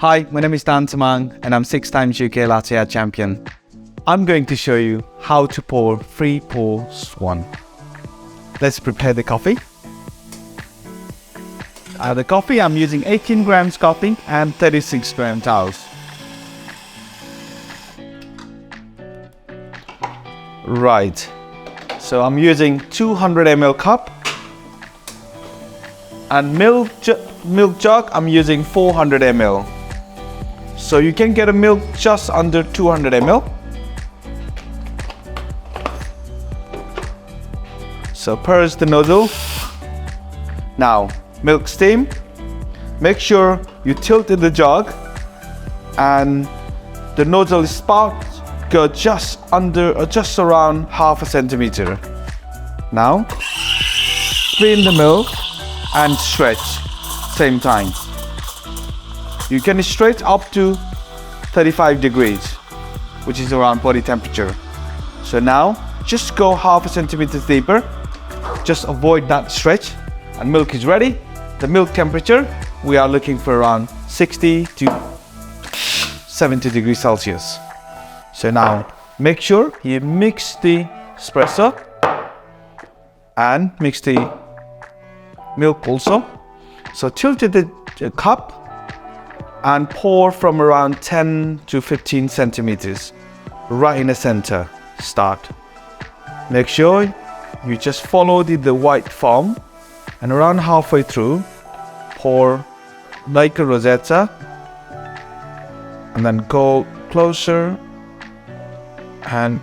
Hi, my name is Dhan Tamang and I'm 6 times UK Latte Art Champion. I'm going to show you how to pour free pour Swan. Let's prepare the coffee. The coffee, I'm using 18 grams coffee and 36 gram towels. Right, so I'm using 200 ml cup and milk jug I'm using 400 ml. So you can get a milk just under 200 ml. So purge the nozzle. Now milk steam. Make sure you tilt in the jug and the nozzle spout go just around half a centimeter. Now strain the milk and stretch same time. You can stretch up to 35 degrees, which is around body temperature. So now just go half a centimeter deeper. Just avoid that stretch and milk is ready. The milk temperature, we are looking for around 60 to 70 degrees Celsius. So now make sure you mix the espresso and mix the milk also. So tilt the cup and pour from around 10 to 15 centimeters right in the center. Start. Make sure you just follow the white foam and around halfway through pour like a rosetta and then go closer and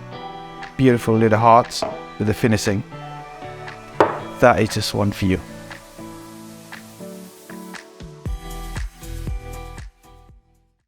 beautiful little hearts with the finishing. That is just one for you.